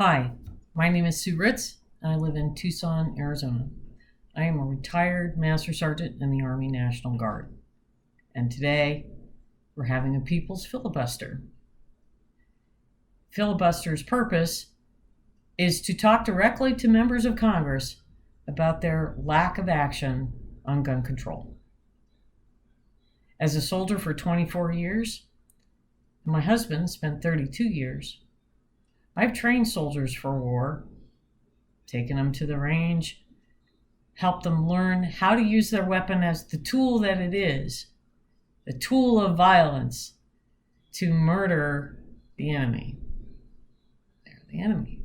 Hi, my name is Sue Ritz, and I live in Tucson, Arizona. I am a retired Master Sergeant in the Army National Guard, and today we're having a People's Filibuster. Filibuster's purpose is to talk directly to members of Congress about their lack of action on gun control. As a soldier for 24 years, and my husband spent 32 years, I've trained soldiers for war, taken them to the range, helped them learn how to use their weapon as the tool that it is, the tool of violence to murder the enemy. They're the enemy.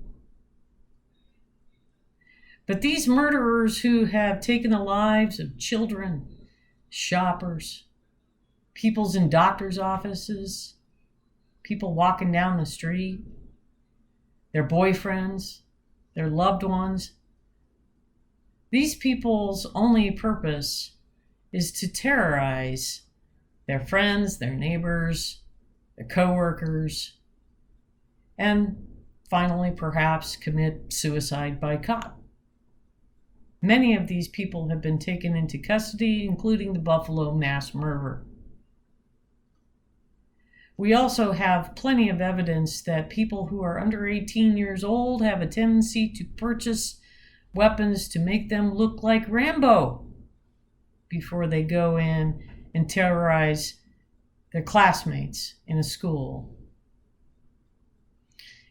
But these murderers who have taken the lives of children, shoppers, people in doctors' offices, people walking down the street, their boyfriends, their loved ones. These people's only purpose is to terrorize their friends, their neighbors, their coworkers, and finally perhaps commit suicide by cop. Many of these people have been taken into custody, including the Buffalo mass murderer. We also have plenty of evidence that people who are under 18 years old have a tendency to purchase weapons to make them look like Rambo before they go in and terrorize their classmates in a school.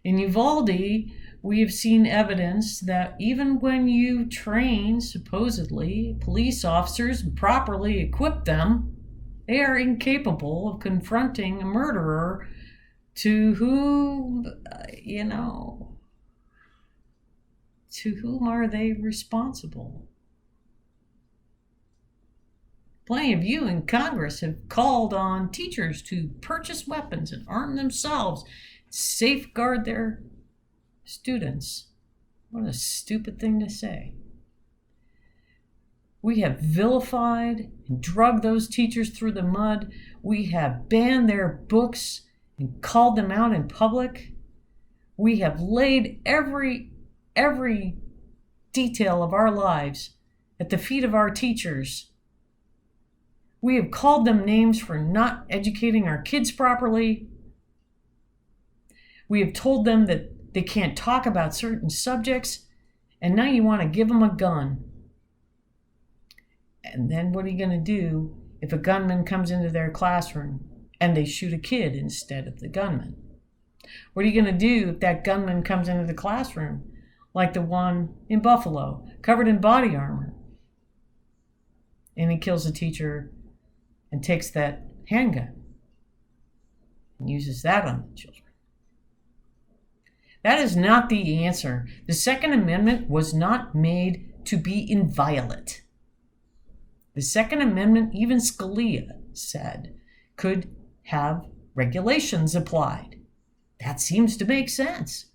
In Uvalde, we have seen evidence that even when you train, supposedly, police officers and properly equip them, they are incapable of confronting a murderer to whom, to whom are they responsible? Plenty of you in Congress have called on teachers to purchase weapons and arm themselves, safeguard their students. What a stupid thing to say. We have vilified and dragged those teachers through the mud. We have banned their books and called them out in public. We have laid every detail of our lives at the feet of our teachers. We have called them names for not educating our kids properly. We have told them that they can't talk about certain subjects, and now you want to give them a gun. And then what are you going to do if a gunman comes into their classroom and they shoot a kid instead of the gunman? What are you going to do if that gunman comes into the classroom, like the one in Buffalo, covered in body armor, and he kills a teacher and takes that handgun and uses that on the children? That is not the answer. The Second Amendment was not made to be inviolate. The Second Amendment, even Scalia said, could have regulations applied. That seems to make sense.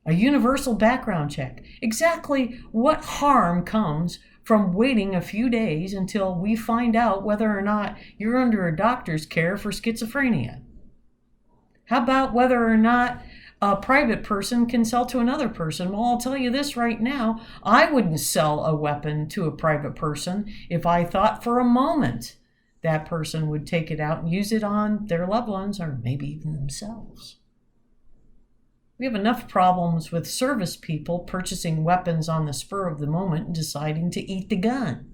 A universal background check. Exactly what harm comes from waiting a few days until we find out whether or not you're under a doctor's care for schizophrenia? How about whether or not a private person can sell to another person? Well, I'll tell you this right now. I wouldn't sell a weapon to a private person if I thought for a moment that person would take it out and use it on their loved ones or maybe even themselves. We have enough problems with service people purchasing weapons on the spur of the moment and deciding to eat the gun.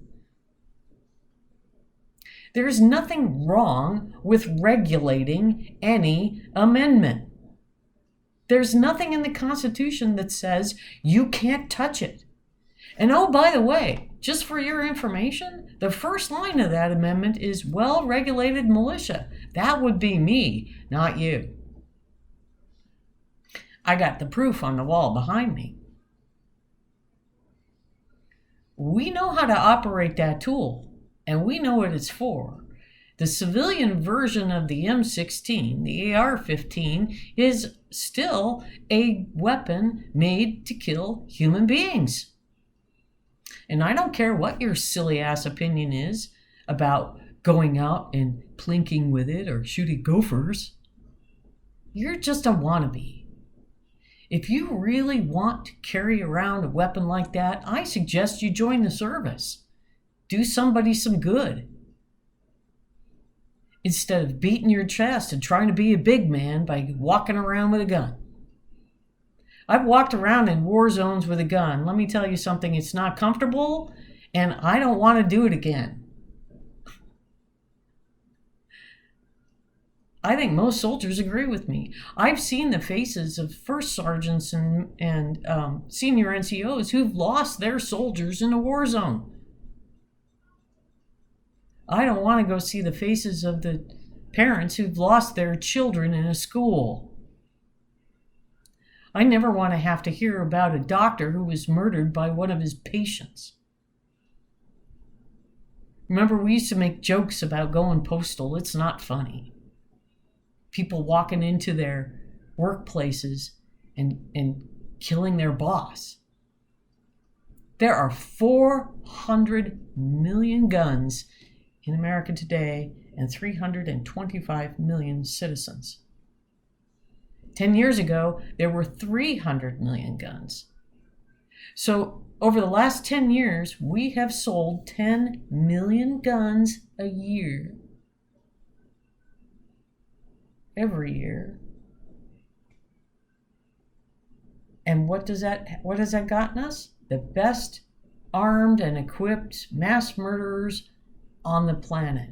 There's nothing wrong with regulating any amendment. There's nothing in the Constitution that says you can't touch it. And oh, by the way, just for your information, the first line of that amendment is well-regulated militia. That would be me, not you. I got the proof on the wall behind me. We know how to operate that tool, and we know what it's for. The civilian version of the M16, the AR-15, is still a weapon made to kill human beings. And I don't care what your silly ass opinion is about going out and plinking with it or shooting gophers. You're just a wannabe. If you really want to carry around a weapon like that, I suggest you join the service. Do somebody some good. Instead of beating your chest and trying to be a big man by walking around with a gun. I've walked around in war zones with a gun. Let me tell you something, it's not comfortable, and I don't want to do it again. I think most soldiers agree with me. I've seen the faces of first sergeants and senior NCOs who've lost their soldiers in a war zone. I don't want to go see the faces of the parents who've lost their children in a school. I never want to have to hear about a doctor who was murdered by one of his patients. Remember, we used to make jokes about going postal. It's not funny. People walking into their workplaces and killing their boss. There are 400 million guns in America today and 325 million citizens. 10 years ago, there were 300 million guns. So over the last 10 years, we have sold 10 million guns a year. Every year. And what has that gotten us? The best armed and equipped mass murderers on the planet.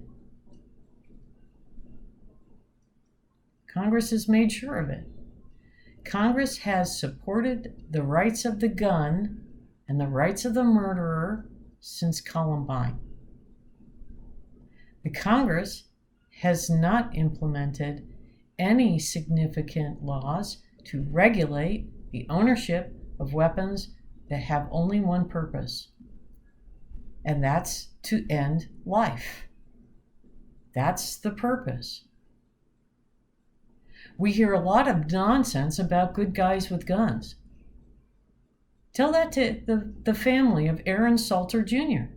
Congress has made sure of it. Congress has supported the rights of the gun and the rights of the murderer since Columbine. The Congress has not implemented any significant laws to regulate the ownership of weapons that have only one purpose, and that's to end life. That's the purpose. We hear a lot of nonsense about good guys with guns. Tell that to the family of Aaron Salter Jr.,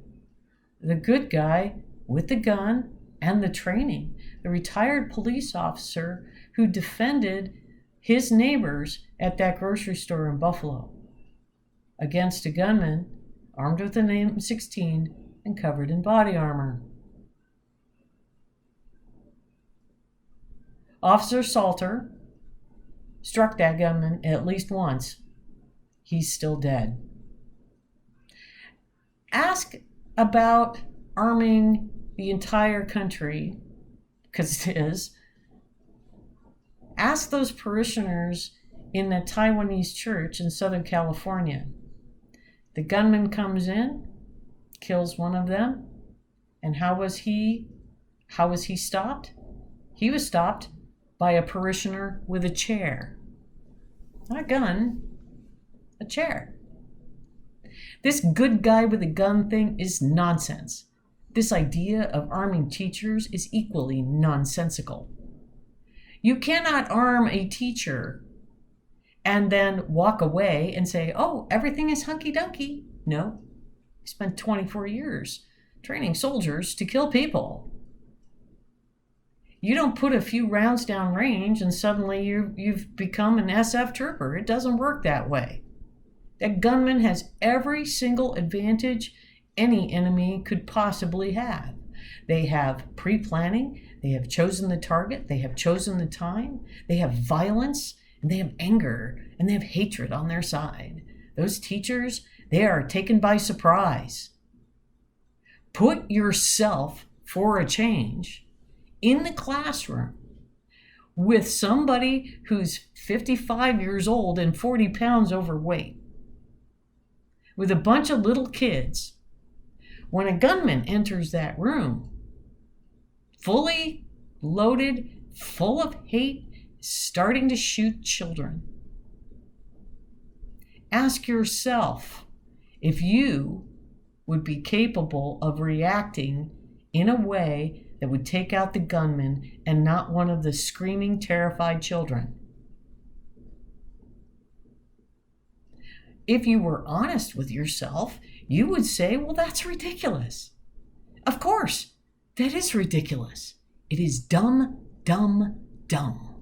the good guy with the gun and the training, the retired police officer who defended his neighbors at that grocery store in Buffalo against a gunman armed with an M16 and covered in body armor. Officer Salter struck that gunman at least once. He's still dead. Ask about arming the entire country, because it is. Ask those parishioners in the Taiwanese church in Southern California. The gunman comes in, kills one of them, and how was he stopped? He was stopped by a parishioner with a chair. Not a gun, a chair. This good guy with a gun thing is nonsense. This idea of arming teachers is equally nonsensical. You cannot arm a teacher and then walk away and say, oh, everything is hunky-dunky. No, you spent 24 years training soldiers to kill people. You don't put a few rounds down range and suddenly you've become an SF trooper. It doesn't work that way. That gunman has every single advantage any enemy could possibly have. They have pre-planning, they have chosen the target, they have chosen the time, they have violence, and they have anger, and they have hatred on their side. Those teachers, they are taken by surprise. Put yourself, for a change, in the classroom with somebody who's 55 years old and 40 pounds overweight, with a bunch of little kids. When a gunman enters that room, fully loaded, full of hate, starting to shoot children, ask yourself if you would be capable of reacting in a way that would take out the gunman and not one of the screaming, terrified children. If you were honest with yourself, you would say, well, that's ridiculous. Of course, that is ridiculous. It is dumb, dumb, dumb.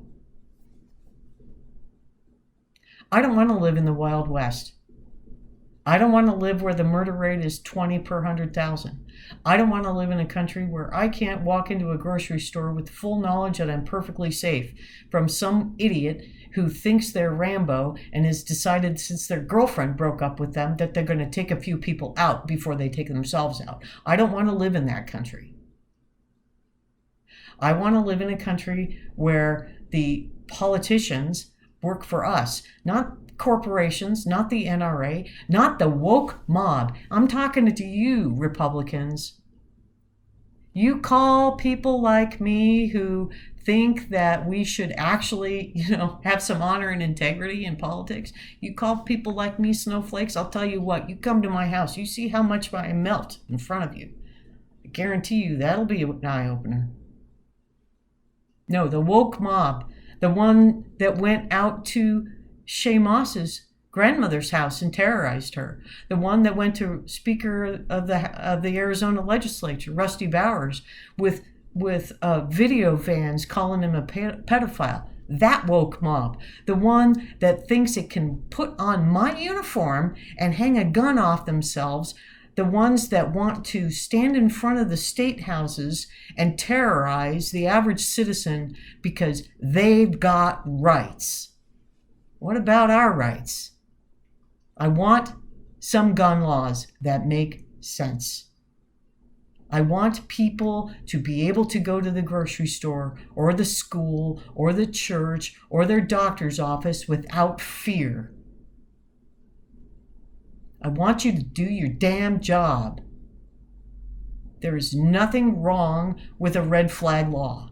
I don't want to live in the Wild West. I don't want to live where the murder rate is 20 per 100,000. I don't want to live in a country where I can't walk into a grocery store with full knowledge that I'm perfectly safe from some idiot who thinks they're Rambo and has decided since their girlfriend broke up with them that they're going to take a few people out before they take themselves out. I don't want to live in that country. I want to live in a country where the politicians work for us, not corporations, not the NRA, not the woke mob. I'm talking to you, Republicans. You call people like me who think that we should actually, have some honor and integrity in politics. You call people like me snowflakes. I'll tell you what, you come to my house, you see how much I melt in front of you. I guarantee you that'll be an eye-opener. No, the woke mob, the one that went out to Shay Moss's grandmother's house and terrorized her. The one that went to Speaker of the Arizona Legislature, Rusty Bowers, with video vans calling him a pedophile. That woke mob. The one that thinks it can put on my uniform and hang a gun off themselves. The ones that want to stand in front of the state houses and terrorize the average citizen because they've got rights. What about our rights? I want some gun laws that make sense. I want people to be able to go to the grocery store or the school or the church or their doctor's office without fear. I want you to do your damn job. There is nothing wrong with a red flag law.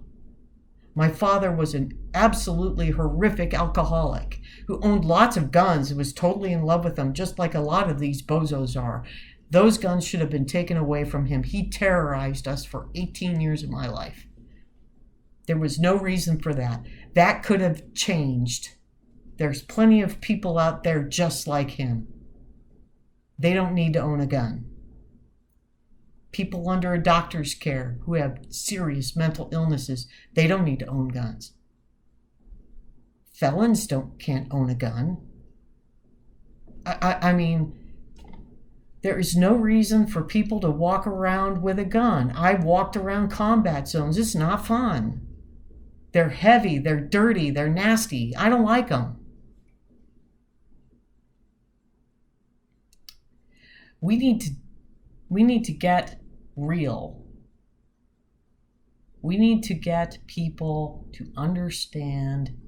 My father was an absolutely horrific alcoholic who owned lots of guns and was totally in love with them, just like a lot of these bozos are. Those guns should have been taken away from him. He terrorized us for 18 years of my life. There was no reason for that. That could have changed. There's plenty of people out there just like him. They don't need to own a gun. People under a doctor's care who have serious mental illnesses, they don't need to own guns. Felons can't own a gun. I mean, there is no reason for people to walk around with a gun. I've walked around combat zones. It's not fun. They're heavy, they're dirty, they're nasty. I don't like them. We need to get real. We need to get people to understand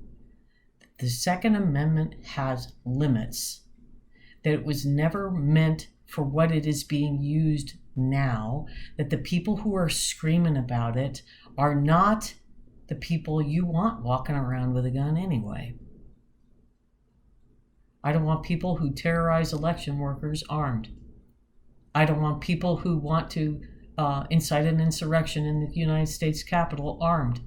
that the Second Amendment has limits, that it was never meant for what it is being used now, that the people who are screaming about it are not the people you want walking around with a gun anyway. I don't want people who terrorize election workers armed. I don't want people who want to incite an insurrection in the United States Capitol armed.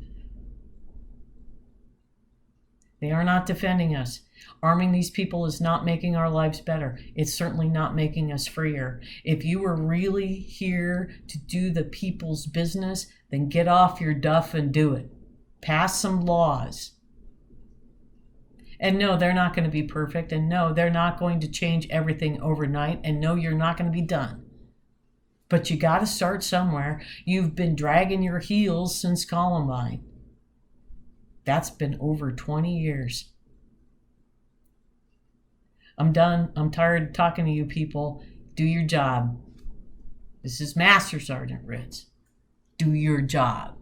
They are not defending us. Arming these people is not making our lives better. It's certainly not making us freer. If you were really here to do the people's business, then get off your duff and do it. Pass some laws. And no, they're not going to be perfect. And no, they're not going to change everything overnight. And no, you're not going to be done. But you got to start somewhere. You've been dragging your heels since Columbine. That's been over 20 years. I'm done. I'm tired of talking to you people. Do your job. This is Master Sergeant Ritz. Do your job.